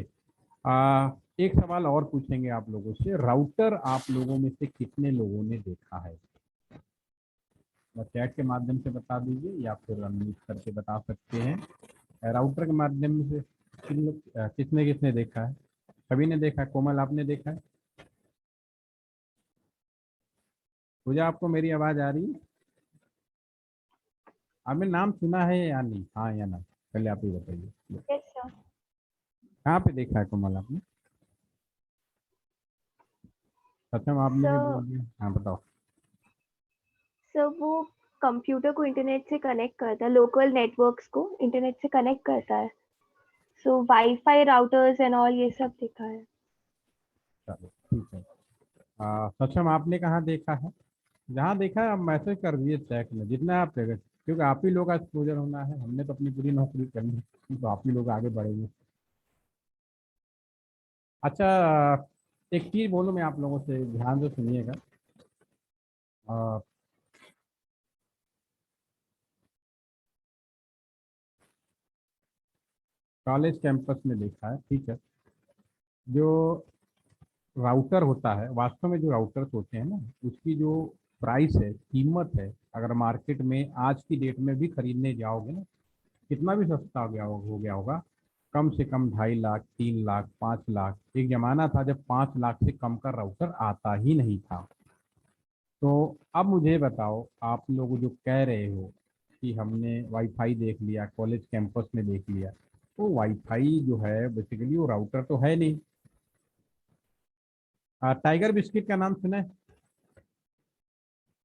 एक सवाल और पूछेंगे आप लोगों से, राउटर आप लोगों में से कितने लोगों ने देखा है? चैट के माध्यम से बता दीजिए या फिर अनम्यूट करके बता सकते हैं। राउटर के माध्यम से किसने किसने देखा है? सभी ने देखा है? कोमल आपने देखा है? पूजा आपको मेरी आवाज आ रही है? आपने नाम सुना है या नहीं? हाँ या ना, पहले आप ही बताइए। Yes sir. कहाँ पे देखा है कोमल आपने? सत्यम आपने भी बोल दिया। हाँ बताओ। सर वो कंप्यूटर को इंटरनेट से कनेक्ट करता है, लोकल नेटवर्क्स को इंटरनेट से कनेक्ट करता है। सो वाईफाई राउटर्स एंड ऑल ये सब देखा है। चलो ठीक है। सत्यम आपने कहाँ देखा है? जहाँ देखा है आप मैसेज कर दिए चैट में, जितना आप देखें, क्योंकि आप ही लोग का एक्सपोजर होना है। हमने तो अपनी पूरी नौकरी करनी है, तो आप ही लोग आगे बढ़ेंगे। अच्छा, एक चीज़ बोलूँ मैं आप लोगों से, ध्यान से सुनिएगा। कॉलेज कैंपस में देखा है, ठीक है। जो राउटर होता है, वास्तव में जो राउटर्स होते हैं ना, उसकी जो प्राइस है, कीमत है, अगर मार्केट में आज की डेट में भी खरीदने जाओगे ना, कितना भी सस्ता हो गया होगा, कम से कम 2.5 लाख, 3 लाख, 5 लाख। एक जमाना था जब 5 लाख से कम का राउटर आता ही नहीं था। तो अब मुझे बताओ, आप लोग जो कह रहे हो कि हमने वाईफाई देख लिया, कॉलेज कैंपस में देख लिया, तो वाईफाई जो है बेसिकली वो राउटर तो है नहीं। टाइगर बिस्किट का नाम सुना है?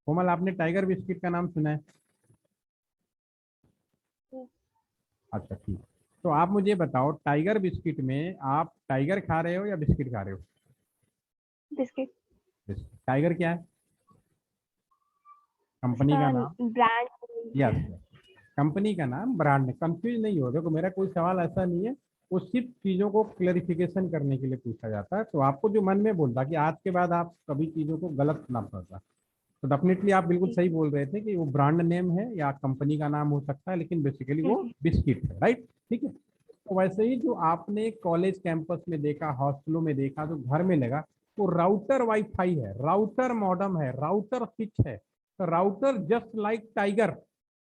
कोमल आपने टाइगर बिस्किट का नाम सुना है? अच्छा ठीक। तो आप मुझे बताओ, टाइगर बिस्किट में आप टाइगर खा रहे हो या बिस्किट खा रहे हो? बिस्किट। टाइगर क्या है? कंपनी उसका का नाम? ब्रांड। यस, कंपनी का नाम, ब्रांड। कंफ्यूज नहीं हो, देखो मेरा कोई सवाल ऐसा नहीं है, वो सिर्फ चीज़ों को क्लेरिफिकेशन करने के लिए पूछा जाता है। तो आपको जो मन में बोलता कि आज के बाद आप कभी चीज़ों को गलत ना पड़ता, तो डेफिनेटली आप बिल्कुल सही बोल रहे थे कि वो ब्रांड नेम है या कंपनी का नाम हो सकता है, लेकिन बेसिकली वो बिस्किट है, राइट? ठीक है। तो वैसे ही जो आपने कॉलेज कैंपस में देखा, हॉस्टलों में देखा, जो घर में लगा, वो राउटर वाईफाई है, राउटर मॉडेम है, राउटर स्विच है। तो राउटर जस्ट लाइक टाइगर,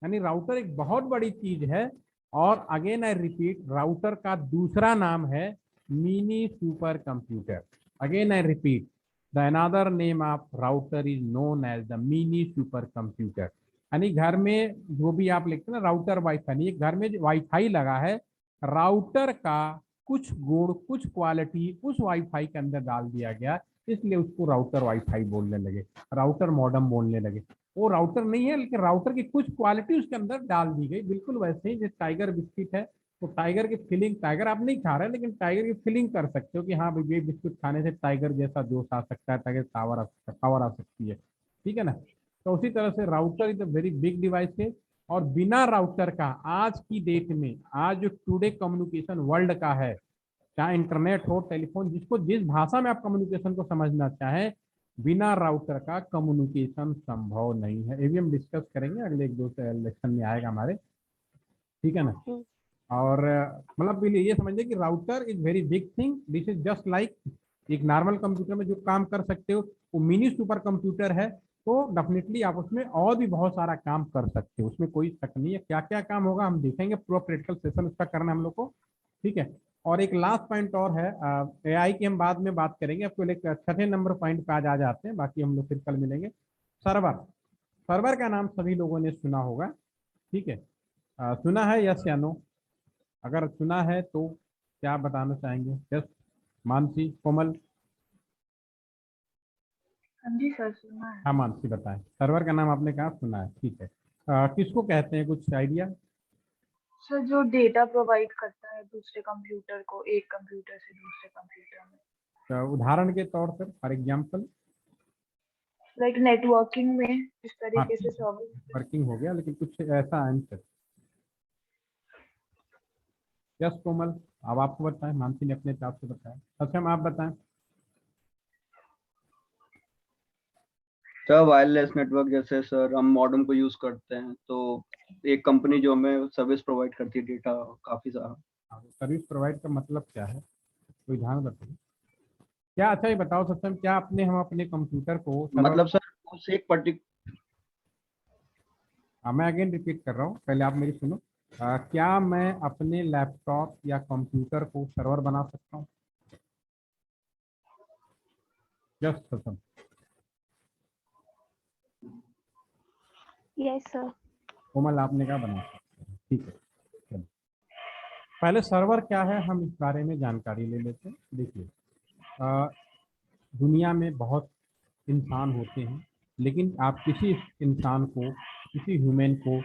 यानी राउटर एक बहुत बड़ी चीज है। और अगेन आई रिपीट, राउटर का दूसरा नाम है mini super computer. Again I repeat, the another name of router is known as the mini super computer। यानी घर में जो भी आप लिखते हैं ना राउटर वाईफाई, ये घर में जो वाईफाई लगा है, राउटर का कुछ गुण, कुछ क्वालिटी उस वाईफाई के अंदर डाल दिया गया, इसलिए उसको राउटर वाईफाई बोलने लगे, राउटर मॉडेम बोलने लगे। वो राउटर नहीं है, लेकिन राउटर की कुछ क्वालिटी उसके अंदर डाल दी गई। बिल्कुल वैसे ही जैसे टाइगर बिस्किट है, तो टाइगर की फीलिंग, टाइगर आप नहीं खा रहे, लेकिन टाइगर की फीलिंग कर सकते हो कि हाँ भाई, ये बिस्कुट खाने से टाइगर जैसा जोश आ सकता है, टाइगर पावर आ सकता है, पावर आ सकती है, ठीक है ना? तो उसी तरह से router is a very big device है। और बिना राउटर का आज की डेट में, आज जो टुडे कम्युनिकेशन वर्ल्ड का है, चाहे इंटरनेट हो, टेलीफोन, जिसको जिस भाषा में आप कम्युनिकेशन को समझना चाहें, बिना राउटर का कम्युनिकेशन संभव नहीं है। ये भी हम डिस्कस करेंगे अगले 1-2 लेक्चर में, आएगा हमारे, ठीक है ना? और मतलब ये समझिए कि router is very big thing. This is just like एक नॉर्मल कंप्यूटर में जो काम कर सकते हो, वो मिनी सुपर कंप्यूटर है। तो डेफिनेटली आप उसमें और भी बहुत सारा काम कर सकते हो, उसमें कोई शक नहीं है। क्या क्या काम होगा हम देखेंगे, पूरा प्रैक्टिकल सेशन उसका करना है हम लोग को, ठीक है। और एक लास्ट पॉइंट और है, एआई की हम बाद में बात करेंगे। आपको एक छठे नंबर पॉइंट पे आज आ जाते हैं, बाकी हम लोग फिर कल मिलेंगे। सर्वर, सर्वर का नाम सभी लोगों ने सुना होगा, ठीक है। सुना है यस या नो? अगर सुना है तो क्या बताना चाहेंगे? यस, मानसी, कोमल? हाँ जी सर, सुना है। हाँ मानसी बताएं, सर्वर का नाम आपने कहा सुना है, ठीक है। किसको कहते हैं, कुछ आइडिया? सर जो डेटा प्रोवाइड करता है दूसरे कंप्यूटर को, एक कंप्यूटर से दूसरे कंप्यूटर में, तो उदाहरण के तौर पर, फॉर एग्जाम्पल? लाइक नेटवर्किंग में इस हाँ तरीके से ठीक है, सर्विस। वर्किंग हो गया, लेकिन कुछ ऐसा आंसर? यस कोमल, अब आपको बताएं, मानसी ने अपने हिसाब से बताया। अच्छा, आप बताएं। सर वायरलेस नेटवर्क जैसे सर हम मॉडेम को यूज करते हैं, तो एक कंपनी जो हमें सर्विस प्रोवाइड करती है डेटा काफी सारा। सर्विस प्रोवाइड का मतलब क्या है, कोई ध्यान बताइए क्या। अच्छा ये बताओ सत्यम, क्या अपने हम अपने कंप्यूटर को मतलब सर उस एक पर्टिकुलर, मैं अगेन रिपीट कर रहा हूँ, पहले आप मेरी सुनो। क्या मैं अपने लैपटॉप या कंप्यूटर को सर्वर बना सकता हूँ? Just Satyam. Yes sir. Komal आपने कहा बना सकते हैं, ठीक है। चलो पहले सर्वर क्या है हम इस बारे में जानकारी ले लेते हैं। देखिए दुनिया में बहुत इंसान होते हैं, लेकिन आप किसी इंसान को, किसी ह्यूमन को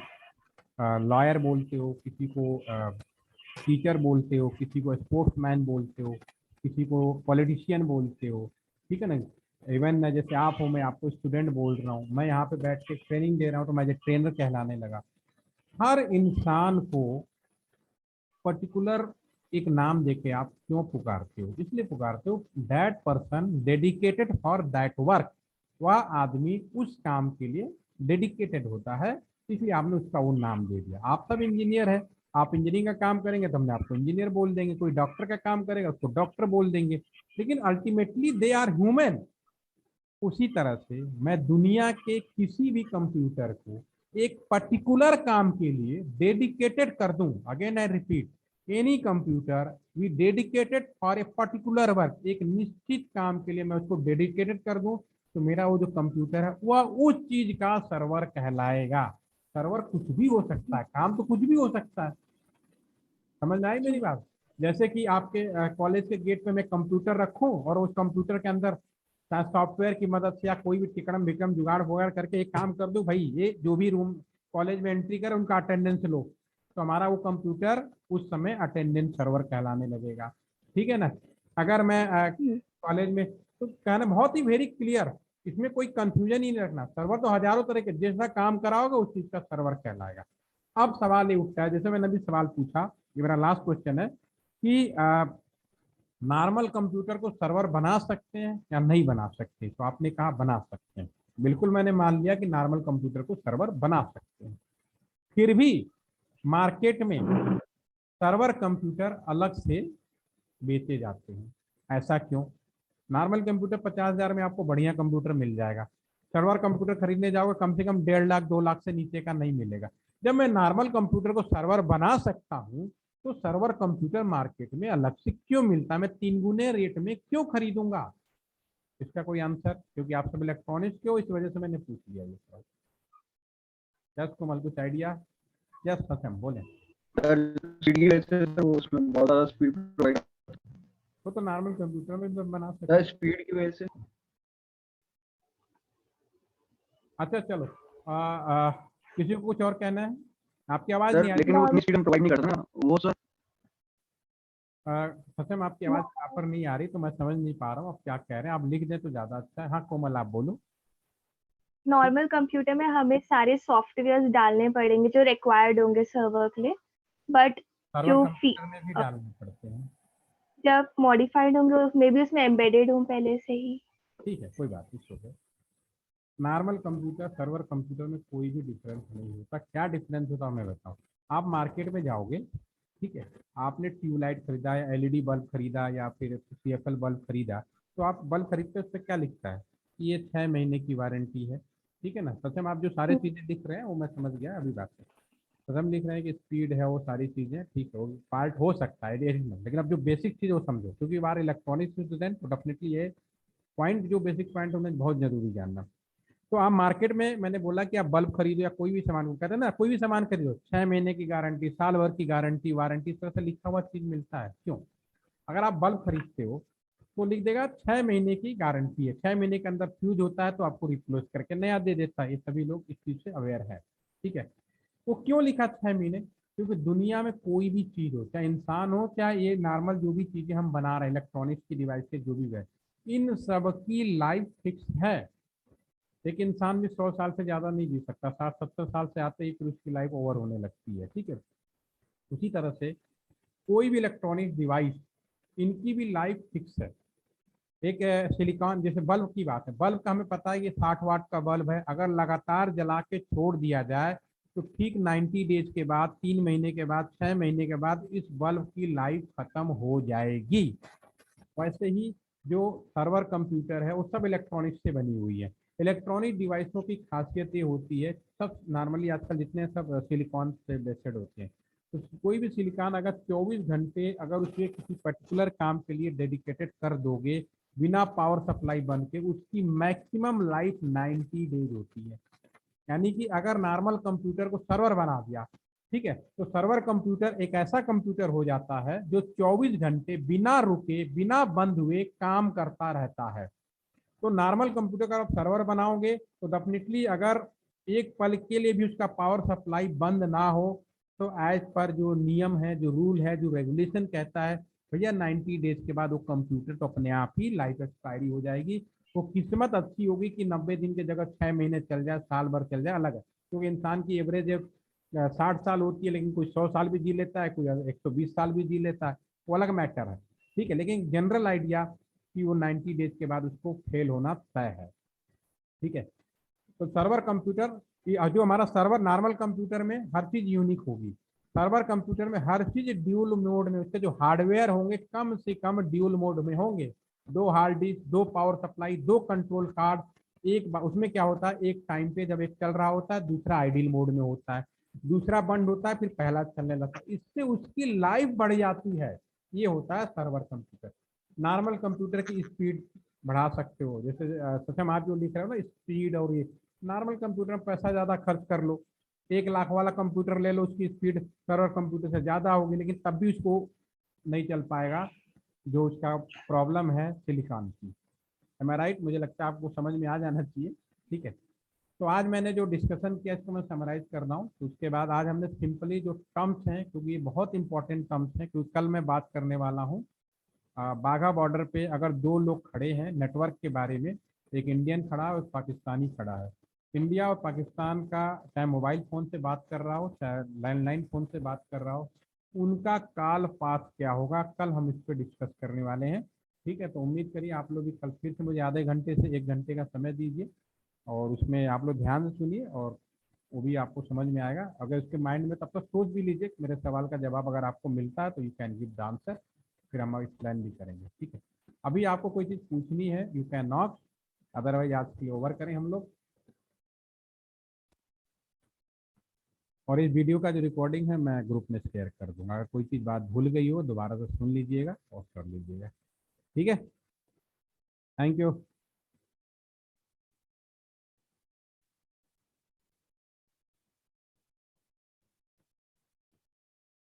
लॉयर बोलते हो, किसी को टीचर बोलते हो, किसी को स्पोर्ट्समैन बोलते हो, किसी को पॉलिटिशियन बोलते हो, ठीक है ना। इवन जैसे आप हो, मैं आपको स्टूडेंट बोल रहा हूँ, मैं यहाँ पे बैठ के ट्रेनिंग दे रहा हूँ तो मैं ट्रेनर कहलाने लगा। हर इंसान को पर्टिकुलर एक नाम देके आप क्यों पुकारते हो? इसलिए पुकारते हो that person dedicated for that work, वह आदमी उस काम के लिए डेडिकेटेड होता है, इसलिए आपने उसका वो नाम दे दिया। आप सब इंजीनियर है, आप इंजीनियरिंग का काम करेंगे तो हमने आपको इंजीनियर बोल देंगे, कोई डॉक्टर का काम करेगा उसको डॉक्टर बोल देंगे, लेकिन अल्टीमेटली दे आर ह्यूमन। उसी तरह से मैं दुनिया के किसी भी कंप्यूटर को एक पर्टिकुलर काम के लिए डेडिकेटेड कर दूं, again I repeat, any computer we dedicated for a particular work, एक निश्चित काम के लिए मैं उसको डेडिकेटेड कर दूं, तो मेरा वो जो कंप्यूटर है वह उस चीज का सर्वर कहलाएगा। सर्वर कुछ भी हो सकता है, काम तो कुछ भी हो सकता है, समझ में आई मेरी बात। जैसे कि आपके कॉलेज के गेट पे मैं कंप्यूटर रखूं और उस कंप्यूटर के अंदर सॉफ्टवेयर की मदद से या कोई भी टिकड़म विक्रम जुगाड़ वगैरह करके एक काम कर दूं, भाई ये जो भी रूम कॉलेज में एंट्री करे उनका अटेंडेंस लो, तो हमारा वो कंप्यूटर उस समय अटेंडेंस सर्वर कहलाने लगेगा, ठीक है ना। अगर मैं कॉलेज में, तो कहना बहुत ही वेरी क्लियर, इसमें कोई कंफ्यूजन ही नहीं रखना। सर्वर तो हजारों तरह के, जैसा काम कराओगे उस चीज का सर्वर कहलाएगा। अब सवाल ये उठता है, जैसे मैंने अभी सवाल पूछा, ये मेरा लास्ट क्वेश्चन है कि नॉर्मल कंप्यूटर को सर्वर बना सकते हैं या नहीं बना सकते? तो आपने कहा बना सकते हैं, बिल्कुल मैंने मान लिया कि नॉर्मल कंप्यूटर को सर्वर बना सकते हैं। फिर भी मार्केट में सर्वर कंप्यूटर अलग से बेचे जाते हैं, ऐसा क्यों? नॉर्मल कंप्यूटर 50,000 में आपको बढ़िया कंप्यूटर मिल जाएगा, सर्वर कंप्यूटर खरीदने जाओगे कम से कम 1.5 लाख 2 लाख से नीचे का नहीं मिलेगा। जब मैं नॉर्मल कंप्यूटर को सर्वर बना सकता हूं, तो सर्वर कंप्यूटर मार्केट में अलग से क्यों मिलता है, मैं 3 गुने रेट में क्यों खरीदूंगा? इसका कोई आंसर? क्योंकि आप सब इलेक्ट्रॉनिक्स के हो, इस वजह से मैंने पूछ लिया ये सवाल। यस कोमल, कुछ आइडिया? यस सत्यम बोले। सर उसमें बहुत ज्यादा स्पीड प्रोवाइड, वो तो नॉर्मल कंप्यूटर में भी बना सकते सर हैं। स्पीड की वजह से। अच्छा चलो, किसी को कुछ और कहना है? आपकी आवाज सर नहीं आ रही। लेकिन वो उतनी स्पीड हम प्रोवाइड नहीं करते ना वो सर। सत्यम आपकी आवाज प्रॉपर नहीं आ रही, तो मैं समझ नहीं पा रहा हूँ आप क्या कह रहे हैं, आप लिख दें तो ज्यादा अच्छा है। हाँ कोमल आप बोलो। नॉर्मल कंप्यूटर में हमें सारे सॉफ्टवेयर डालने पड़ेंगे जो रिक्वायर्ड होंगे सर्वर के लिए, बट सर्वर जो कंप्यूटर में भी डालने पड़ते हैं। जब मॉडिफाइड होंगे मे बी उसमें एम्बेडेड हों पहले से ही। ठीक है कोई बात नहीं, नॉर्मल कंप्यूटर सर्वर कंप्यूटर में कोई भी डिफरेंस नहीं होता। क्या डिफरेंस होता है मैं बताऊँ। आप मार्केट में जाओगे, ठीक है, आपने ट्यूबलाइट खरीदा या एलईडी बल्ब खरीदा या फिर सीएफएल बल्ब खरीदा, तो आप बल्ब खरीदते उस पर क्या लिखता है कि ये 6 महीने की वारंटी है, ठीक है ना। सत्यम आप जो सारी चीज़ें लिख रहे हैं वो मैं समझ गया अभी बात है। सत्यम लिख रहे हैं कि स्पीड है, वो सारी चीज़ें ठीक है, वो पार्ट हो सकता है, लेकिन अब जो बेसिक चीज़ वो समझो, क्योंकि बाहर इलेक्ट्रॉनिक्स स्टूडेंट तो डेफिनेटली ये पॉइंट, जो बेसिक पॉइंट उन्हें बहुत जरूरी जानना। तो आप मार्केट में, मैंने बोला कि आप बल्ब खरीदो या कोई भी सामान, कहते हैं ना कोई भी सामान खरीदो 6 महीने की गारंटी, साल भर की गारंटी, वारंटी, इस तरह से लिखा हुआ चीज मिलता है। क्यों? अगर आप बल्ब खरीदते हो तो लिख देगा 6 महीने की गारंटी है, 6 महीने के अंदर फ्यूज होता है तो आपको रिप्लेस करके नया दे देता है। ये सभी लोग इस चीज से अवेयर है, ठीक है। वो क्यों लिखा 6 महीने? क्योंकि दुनिया में कोई भी चीज हो, चाहे इंसान हो, चाहे ये नॉर्मल जो भी चीजें हम बना रहे हैं, इलेक्ट्रॉनिक्स की डिवाइस से जो भी है, इन सब की लाइफ फिक्स है। एक इंसान भी 100 साल से ज्यादा नहीं जी सकता, 60-70 साल से आते ही फिर उसकी लाइफ ओवर होने लगती है, ठीक है। उसी तरह से कोई भी इलेक्ट्रॉनिक डिवाइस, इनकी भी लाइफ फिक्स है। एक सिलिकॉन, जैसे बल्ब की बात है, बल्ब का हमें पता है कि 60 वाट का बल्ब है, अगर लगातार जला के छोड़ दिया जाए तो ठीक 90 डेज के बाद, 3 महीने के बाद, 6 महीने के बाद इस बल्ब की लाइफ खत्म हो जाएगी। वैसे ही जो सर्वर कंप्यूटर है वो सब इलेक्ट्रॉनिक्स से बनी हुई है। इलेक्ट्रॉनिक डिवाइसों की खासियत ये होती है, सब नॉर्मली आजकल जितने सब सिलिकॉन से बेस्ड होते हैं, तो कोई भी सिलिकॉन अगर 24 घंटे अगर उसे किसी पर्टिकुलर काम के लिए डेडिकेटेड कर दोगे बिना पावर सप्लाई बंद के, उसकी मैक्सिमम लाइफ 90 डेज होती है। यानी कि अगर नॉर्मल कंप्यूटर को सर्वर बना दिया, ठीक है, तो सर्वर कंप्यूटर एक ऐसा कंप्यूटर हो जाता है जो 24 घंटे बिना रुके बिना बंद हुए काम करता रहता है। तो नॉर्मल कंप्यूटर का आप सर्वर बनाओगे तो डेफिनेटली अगर एक पल के लिए भी उसका पावर सप्लाई बंद ना हो तो एज पर जो नियम है, जो रूल है, जो रेगुलेशन कहता है, भैया 90 डेज के बाद वो कंप्यूटर तो अपने आप ही लाइफ एक्सपायरी हो जाएगी। वो किस्मत अच्छी होगी कि 90 दिन की जगह 6 महीने चल जाए, साल भर चल जाए, अलग है, क्योंकि इंसान की एवरेज 60 साल होती है, लेकिन कोई 100 साल भी जी लेता है, कोई 120 साल भी जी लेता है, वो अलग मैटर है, ठीक है। लेकिन जनरल आइडिया कि वो 90 डेज के बाद उसको फेल होना तय है, ठीक है। तो सर्वर कंप्यूटर, जो हमारा सर्वर नॉर्मल कंप्यूटर में हर चीज यूनिक होगी, सर्वर कंप्यूटर में हर चीज ड्यूल मोड में, उसके जो हार्डवेयर होंगे कम से कम ड्यूल मोड में होंगे। 2 hard disk, 2 power supply, 2 control card, एक उसमें क्या होता है, एक टाइम पे जब एक चल रहा होता है दूसरा आइडियल मोड में होता है, दूसरा बंद होता है फिर पहला चलने लगता है, इससे उसकी लाइफ बढ़ जाती है। ये होता है सर्वर कंप्यूटर। नॉर्मल कंप्यूटर की स्पीड बढ़ा सकते हो, जैसे सक्षम आप जो लिख रहे हो ना स्पीड, और ये नॉर्मल कंप्यूटर में पैसा ज़्यादा खर्च कर लो, 1 लाख वाला कंप्यूटर ले लो, उसकी स्पीड सर्वर कंप्यूटर से ज़्यादा होगी, लेकिन तब भी उसको नहीं चल पाएगा जो उसका प्रॉब्लम है सिलिकॉन की। एम आई राइट? मुझे लगता है आपको समझ में आ जाना चाहिए, ठीक है। तो आज मैंने जो डिस्कशन किया इसको मैं समराइज कर रहा हूँ, तो उसके बाद आज हमने सिंपली जो टर्म्स हैं, क्योंकि ये बहुत इंपॉर्टेंट टर्म्स हैं, क्योंकि कल मैं बात करने वाला हूँ बाघा बॉर्डर पे अगर 2 लोग खड़े हैं नेटवर्क के बारे में, एक इंडियन खड़ा है और पाकिस्तानी खड़ा है, इंडिया और पाकिस्तान का चाहे मोबाइल फ़ोन से बात कर रहा हो चाहे लैंडलाइन फ़ोन से बात कर रहा हो, उनका काल पास क्या होगा, कल हम इस पर डिस्कस करने वाले हैं, ठीक है। तो उम्मीद करिए आप लोग भी कल फिर से मुझे आधे घंटे से 1 घंटे का समय दीजिए और उसमें आप लोग ध्यान से सुनिए और वो भी आपको समझ में आएगा। अगर उसके माइंड में तब तक सोच भी लीजिए, मेरे सवाल का जवाब अगर आपको मिलता है तो you can give the answer, फिर हम एक्सप्लेन भी करेंगे, ठीक है। अभी आपको कोई चीज़ पूछनी है यू कैन नॉट, अदरवाइज आज की ओवर करें हम लोग। और इस वीडियो का जो रिकॉर्डिंग है मैं ग्रुप में शेयर कर दूंगा, अगर कोई चीज़ बात भूल गई हो दोबारा से सुन लीजिएगा और कर लीजिएगा, ठीक है। Thank you.